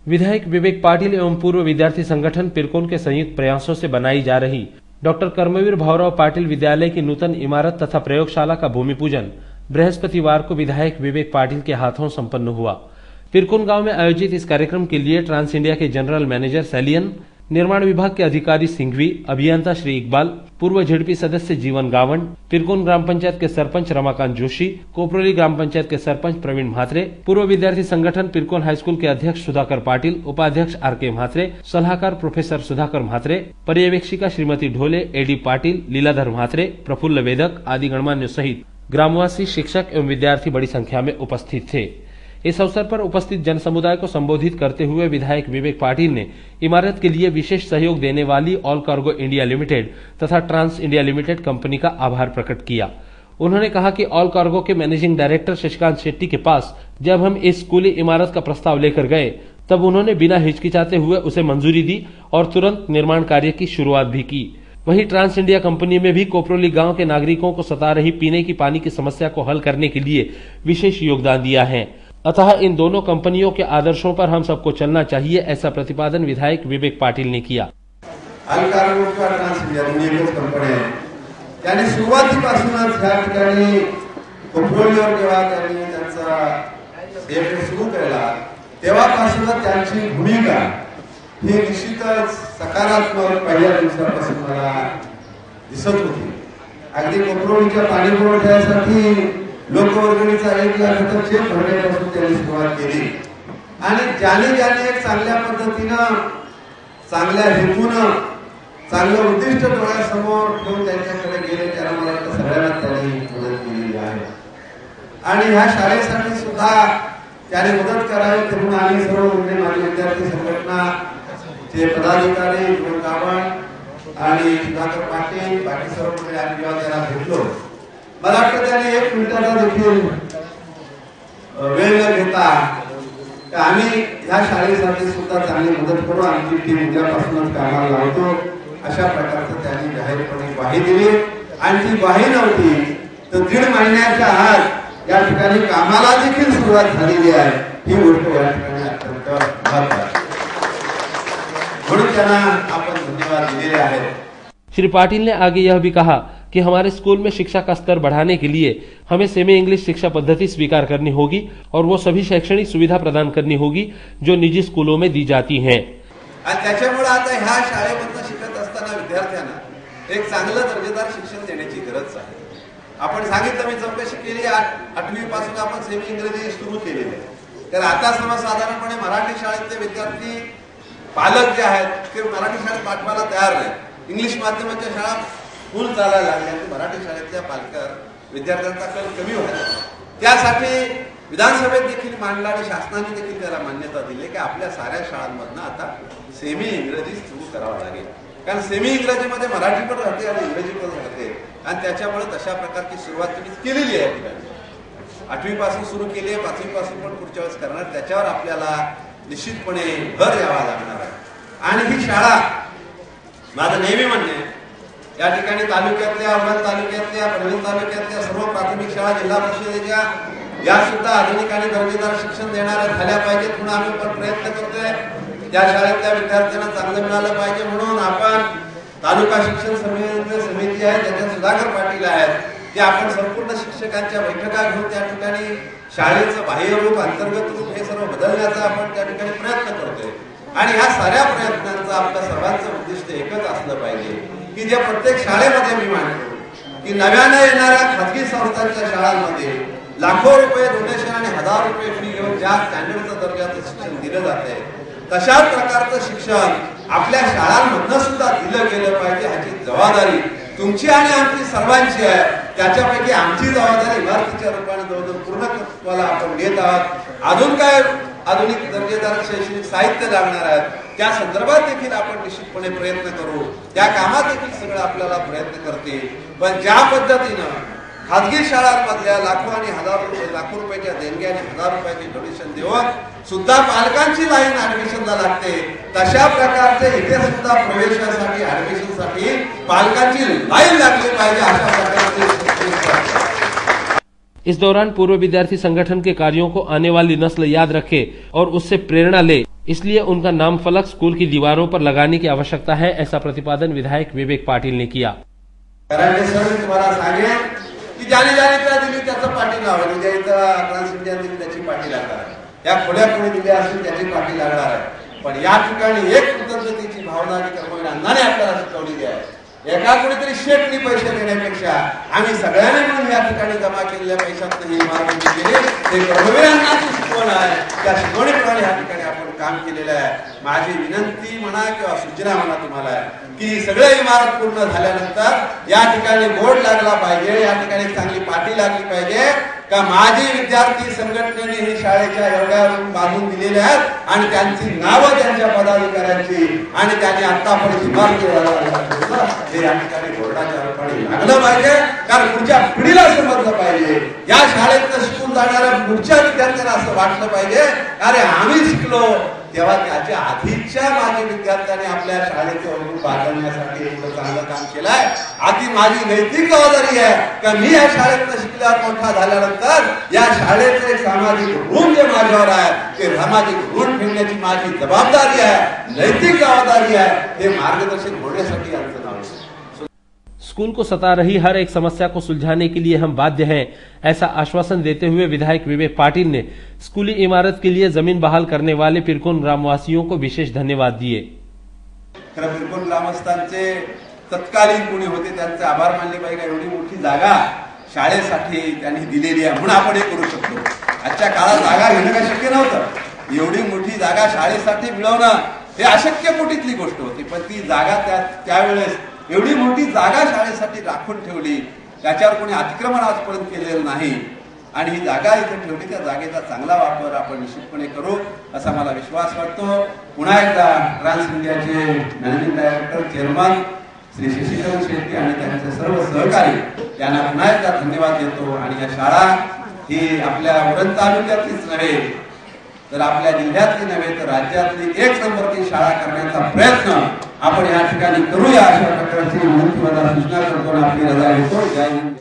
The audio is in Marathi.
विधायक विवेक पाटिल एवं पूर्व विद्यार्थी संगठन पिरकोन के संयुक्त प्रयासों से बनाई जा रही डॉक्टर कर्मवीर भाऊराव पाटिल विद्यालय की नूतन इमारत तथा प्रयोगशाला का भूमि पूजन बृहस्पतिवार को विधायक विवेक पाटिल के हाथों संपन्न हुआ। पिरकोन गांव में आयोजित इस कार्यक्रम के लिए ट्रांस इंडिया के जनरल मैनेजर सैलियन, निर्माण विभाग के अधिकारी सिंघवी, अभियंता श्री इकबाल, पूर्व झेडपी सदस्य जीवन गावंड, पिरकोन ग्राम पंचायत के सरपंच रमाकांत जोशी, कोपरोली ग्राम पंचायत के सरपंच प्रवीण म्हात्रे, पूर्व विद्यार्थी संगठन पिरकोन हाईस्कूल के अध्यक्ष सुधाकर पाटिल, उपाध्यक्ष आर.के. म्हात्रे, सलाहकार प्रोफेसर सुधाकर म्हात्रे, पर्यवेक्षिका श्रीमती ढोले, एडी पाटिल, लीलाधर म्हात्रे, प्रफुल्ल वेदक आदि गणमान्यों सहित ग्रामवासी, शिक्षक एवं विद्यार्थी बड़ी संख्या में उपस्थित थे। इस अवसर पर उपस्थित जन समुदाय को संबोधित करते हुए विधायक विवेक पाटिल ने इमारत के लिए विशेष सहयोग देने वाली ऑल कार्गो इंडिया लिमिटेड तथा ट्रांस इंडिया लिमिटेड कंपनी का आभार प्रकट किया। उन्होंने कहा कि ऑल कार्गो के मैनेजिंग डायरेक्टर शशिकांत शेट्टी के पास जब हम इस स्कूली इमारत का प्रस्ताव लेकर गए तब उन्होंने बिना हिचकिचाते हुए उसे मंजूरी दी और तुरंत निर्माण कार्य की शुरुआत भी की। वहीं ट्रांस इंडिया कंपनी में भी कोपरोली गांव के नागरिकों को सता रही पीने की पानी की समस्या को हल करने के लिए विशेष योगदान दिया है। अतः इन दोनों कंपनियों के आदर्शों पर हम सबको चलना चाहिए, ऐसा प्रतिपादन विधायक विवेक पाटिल ने किया। ऑल कार्गो किंवा ट्रांस इंडिया दोन्ही एकच कंपनी आहे। त्यांनी सुरुवातीपासूनच ह्या ठिकाणी कोपरोलीवर जेव्हा त्यांनी त्यांचा सेट सुरू केला तेव्हापासूनच त्यांची भूमिका ही निश्चितच सकारात्मक पहिल्या दिवसापासून मला दिसत होती। अगदी कोपरोलीच्या पाणी पुरवठ्यासाठी लोकवर्गणीचा 1 लाखाचा चेक भरण्यापासून त्यांनी सुरुवात केली आणि ज्याने एक चांगल्या पद्धतीनं, चांगल्या हेतूनं, चांगलं उद्दिष्ट डोळ्यासमोर ठेवून त्यांच्याकडे गेले त्याला मला वाटतं सगळ्यांना त्यांनी मदत केलेली आहे आणि ह्या शाळेसाठी सुद्धा त्याने मदत करावी म्हणून आम्ही सर्व माझे विद्यार्थी संघटनाचे पदाधिकारी जीवन गावंड आणि सुधाकर पाटील बाकी सर्व मंडळी आम्ही जेव्हा त्याला भेटलो मला वाटतं त्याने 1 मिनिटाचा देखील वेळ न घेता आम्ही ह्या शाळेसाठी सुद्धा चांगली मदत करू, आमची टीम उद्यापासूनच कामाला लावतो अशा प्रकारचं त्यांनी जाहीरपणे ग्वाही दिली आणि ती ग्वाही नव्हती तर 1.5 महिन्याच्या आत या ठिकाणी कामाला देखील सुरुवात झालेली आहे। ही गोष्ट या ठिकाणी अत्यंत महत्त्वाची म्हणून त्यांना आपण धन्यवाद दिलेले आहेत। श्री पाटिल ने आगे यह भी कहा कि हमारे स्कूल में शिक्षा का स्तर बढ़ाने के लिए हमें सेमी इंग्लिश शिक्षा पद्धति स्वीकार करनी होगी और वो सभी शैक्षणिक सुविधा प्रदान करनी होगी जो निजी स्कूलों में दी जाती हैं। त्याच्यामुळे आता ह्या शाळेमध्ये शिकत असताना विद्यार्थ्यांना एक चांगलं दर्जेदार शिक्षण देण्याची गरज आहे। आपण सांगितलं, मी चौकशी केली, 8वी पासून आपण सेमी इंग्रजी सुरू केलेली आहे। तर आता सर्वसाधारणपणे मराठी शाळेतले विद्यार्थी पालक जे आहेत ते मराठी शाळेत पाठवायला तयार नाहीत। इंग्लिश माध्यमाच्या शाळा फुल चालायला लागल्या, मराठी शाळेतल्या विद्यार्थ्यांचा कल कमी व्हायला। त्यासाठी विधानसभेत देखील मांडला आणि शासनाने देखील त्याला मान्यता दिली की आपल्या साऱ्या शाळांमधनं आता सेमी इंग्रजी सुरू करावं लागेल, कारण सेमी इंग्रजीमध्ये मराठी पण राहते आणि इंग्रजी पण राहते आणि त्याच्यामुळे तशा प्रकारची सुरुवात तुम्ही केलेली आहे। ठिकाणी 8वी पासून सुरू केली आहे, 5वी पासून पण पुढच्या वेळेस करणार, त्याच्यावर आपल्याला निश्चितपणे भर द्यावा लागणार आहे। आणि ही शाळा माझं नेहमी म्हणणे आहे, या ठिकाणी तालुक्यातल्या, औरंगाबाद तालुक्यातल्या, परभणी तालुक्यातल्या सर्व प्राथमिक शाळा, जिल्हा परिषदेच्या या सुद्धा आधुनिक आणि दर्जेदार शिक्षण देणाऱ्या झाल्या पाहिजेत म्हणून आम्ही पण प्रयत्न करतोय। त्या शाळेतल्या विद्यार्थ्यांना चांगलं मिळालं पाहिजे म्हणून आपण तालुका शिक्षण समिती आहे, त्याच्यात सुधाकर पाटील आहेत, ते आपण संपूर्ण शिक्षकांच्या बैठका घेऊन त्या ठिकाणी शाळेचं बाह्यरूप, अंतर्गत रूप हे सर्व बदलण्याचा आपण त्या ठिकाणी प्रयत्न करतोय। आणि ह्या साऱ्या प्रयत्नांचं आपल्या सर्वांचं उद्दिष्ट एकच असलं पाहिजे की जे प्रत्येक शाळेमध्ये मी मांडतो की नव्याने येणाऱ्या खाजगी संस्थांच्या शाळांमध्ये लाखो रुपये डोनेशन आणि 1000 रुपये फी घेऊन ज्या स्टँडर्डचं दर्जाचं शिक्षण दिलं जात आहे तशाच प्रकारचं शिक्षण आपल्या शाळांमधनं सुद्धा दिलं गेलं पाहिजे। ह्याची जबाबदारी तुमची आणि आमची सर्वांची आहे। त्याच्यापैकी आमची जबाबदारी इमारतीच्या रूपाने जवळजवळ पूर्णत्वाला आपण घेत आहोत। अजून काय आधुनिक दर्जेदार शैक्षणिक साहित्य लागणार आहे त्या संदर्भात देखील आपण निश्चितपणे प्रयत्न करू, त्या कामात देखील सगळं आपल्याला प्रयत्न करते। पण ज्या पद्धतीनं खाजगी शाळांमधल्या लाखो आणि लाखो रुपयाच्या देणग्या आणि 1000 रुपयाची डोनेशन देऊन सुद्धा पालकांची लाईन ऍडमिशनला लागते, तशा प्रकारचे इथे सुद्धा प्रवेशासाठी ऍडमिशनसाठी पालकांची लाईन लागली पाहिजे अशा प्रकारचे। इस दौरान पूर्व विद्यार्थी संगठन के कार्यों को आने वाली नस्ल याद रखे और उससे प्रेरणा ले, इसलिए उनका नाम फलक स्कूल की दीवारों पर लगाने की आवश्यकता है, ऐसा प्रतिपादन विधायक विवेक पाटिल ने किया। तुम्हाला सांगेन की ज्याने ज्याने दिली त्याचं पाठी लावा, म्हणजे इथं ट्रान्स इंडिया दिली त्याची पाठी लागणार आहे, या खोल्या कोणी दिल्या असतील त्याची पाठी लागणार आहे। पण या ठिकाणी एक कृतज्ञतेची भावना जी कर्मवीर अण्णांनी आपल्याला शिकवलेली आहे, एका कोणीतरी शेठनी पैसे देण्यापेक्षा आम्ही सगळ्यांनी मिळून या ठिकाणी जमा केलेल्या पैशातून ही इमारत केली, ते कर्मवीर अण्णांची शिकवण आहे। त्या शिकवणीप्रमाणे या ठिकाणी आपण काम केलेलं आहे। माझी विनंती म्हणा किंवा सूचना म्हणा तुम्हाला की सगळे इमारत पूर्ण झाल्यानंतर या ठिकाणी बोर्ड लागला पाहिजे, या ठिकाणी चांगली पाटी लागली पाहिजे का माजी विद्यार्थी संघटनेने ही शाळेच्या एवढ्या रूम बांधून दिलेल्या आहेत आणि त्यांची नावं त्यांच्या पदाधिकाऱ्यांची आणि त्यांनी आतापर्यंत इमारती हे या ठिकाणी बोर्डाच्या रूपाने लागलं पाहिजे, कारण पुढच्या पिढीला समजलं पाहिजे, या शाळेत शिकून जाणाऱ्या पुढच्या विद्यार्थ्यांना असं वाटलं पाहिजे अरे आम्ही शिकलो तेव्हा त्याच्या आधीच्या माजी विद्यार्थ्यांनी आपल्या शाळेचं रूप बांधण्यासाठी एवढं चांगलं काम केलंय। आधी माझी नैतिक जबाबदारी आहे का मी या शाळेत शिकल्यावर मोठा झाल्यानंतर या शाळेचे सामाजिक ऋण जे माझ्यावर आहे ते सामाजिक ऋण फेडण्याची माझी जबाबदारी आहे, नैतिक जबाबदारी आहे, हे मार्गदर्शन होण्यासाठी यांचं नाव आहे। स्कूल को सता रही हर एक समस्या को सुलझाने के लिए हम बाध्य हैं, ऐसा आश्वासन देते हुए विधायक विवेक पाटिल ने स्कूली इमारत के लिए जमीन बहाल करने वाले पिरकोन ग्रामवासियों को विशेष धन्यवाद दिए। पिरकोन ग्रामस्थांचे तत्कालीन कोणी होते त्यांचे आभार मानले पाहिजे। एवढी मोठी जागा शाळेसाठी त्यांनी दिलेली आहे म्हणून आपण हे करू शकतो। आजच्या काळात जागा घेणं काही शक्य नव्हतं, एवढी मोठी जागा शाळेसाठी मिळवणं हे अशक्य कोटीतली गोष्ट होती, पण ती जागा त्यावेळेस एवढी मोठी जागा शाळेसाठी राखून ठेवली, त्याच्यावर कोणी अतिक्रमण आजपर्यंत केलेलं नाही आणि ही जागा इथे ठेवली, त्या जागेचा चांगला वापर आपण निश्चितपणे करू असा मला विश्वास वाटतो। पुन्हा एकदा ट्रान्स इंडियाचे managing director chairman Shri Shashikant Shetty आणि त्यांचे सर्व सहकारी यांना पुन्हा एकदा धन्यवाद देतो आणि या शाळा ही आपल्या उरण तालुक्यातलीच नव्हे तर आपल्या जिल्ह्यातली नव्हे तर राज्यातली एक नंबरची शाळा करण्याचा प्रयत्न आपण या ठिकाणी करूया अशा प्रकारची विनंती मला सूचना करतो, आपली रजा घेतो। जय हिंद।